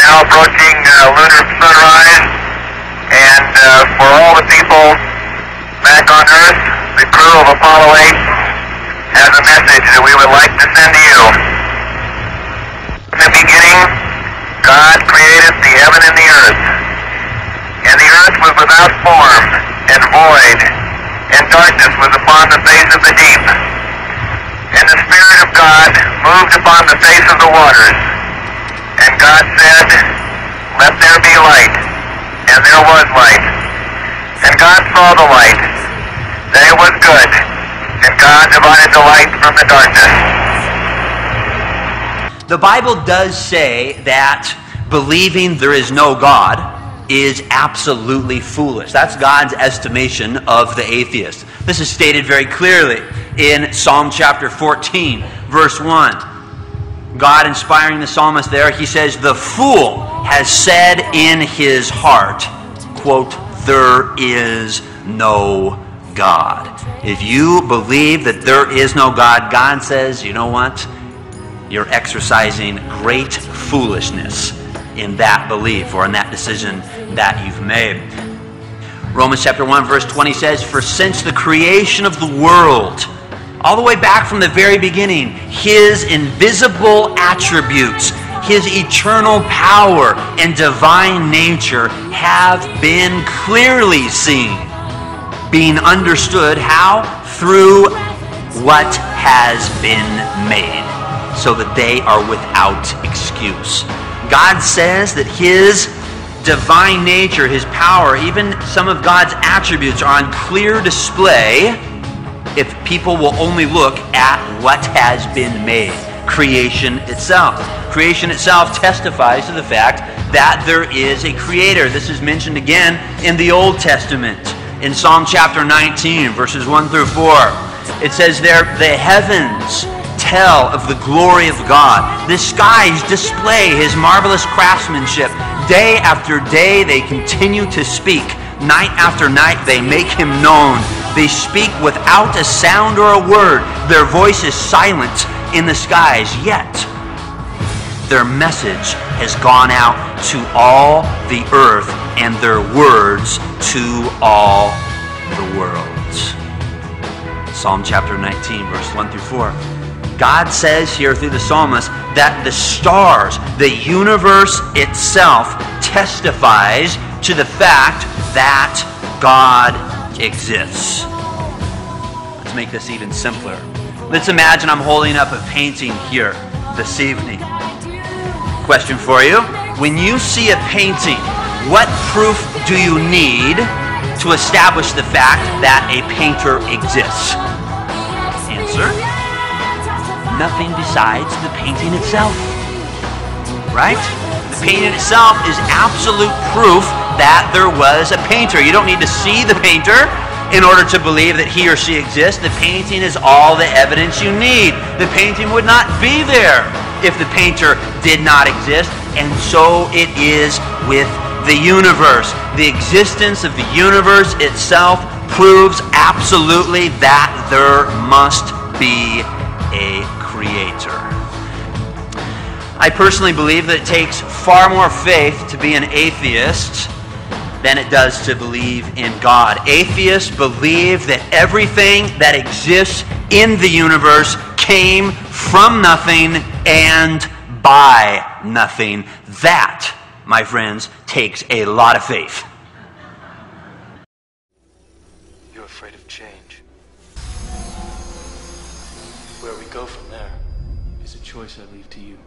now approaching lunar sunrise, and for all the people back on Earth, the crew of Apollo 8 has a message that we would like to send to you. In the beginning, God created the heaven and the earth. And the earth was without form and void, and darkness was upon the face of the deep. And the Spirit of God moved upon the face of the waters. And God said, "Let there be light." And there was light. And God saw the light, that it was good. And God divided the light from the darkness. The Bible does say that believing there is no God is absolutely foolish. That's God's estimation of the atheist. This is stated very clearly in Psalm chapter 14, verse 1. God inspiring the psalmist there, he says, "The fool has said in his heart," quote, "there is no God." If you believe that there is no God, God says, you know what? You're exercising great foolishness in that belief or in that decision that you've made. Romans chapter 1 verse 20 says, "For since the creation of the world, all the way back from the very beginning, His invisible attributes, His eternal power and divine nature have been clearly seen, being understood." How? Through what has been made, so that they are without excuse. God says that His divine nature, His power, even some of God's attributes are on clear display if people will only look at what has been made, creation itself. Creation itself testifies to the fact that there is a creator. This is mentioned again in the Old Testament. In Psalm chapter 19, verses 1 through 4, it says there, "The heavens tell of the glory of God. The skies display His marvelous craftsmanship. Day after day they continue to speak. Night after night they make Him known. They speak without a sound or a word. Their voice is silent in the skies, yet their message has gone out to all the earth, and their words to all the worlds." Psalm chapter 19, verse 1 through 4. God says here through the psalmist that the stars, the universe itself, testifies to the fact that God exists. Let's make this even simpler. Let's imagine I'm holding up a painting here this evening. Question for you. When you see a painting, what proof do you need to establish the fact that a painter exists? Answer: nothing besides the painting itself. Right? The painting itself is absolute proof that there was a painter. You don't need to see the painter in order to believe that he or she exists. The painting is all the evidence you need. The painting would not be there if the painter did not exist, and so it is with the universe. The existence of the universe itself proves absolutely that there must be a creator. I personally believe that it takes far more faith to be an atheist than it does to believe in God. Atheists believe that everything that exists in the universe came from nothing and by nothing. That, my friends, takes a lot of faith. You're afraid of change. Where we go from there is a choice I leave to you.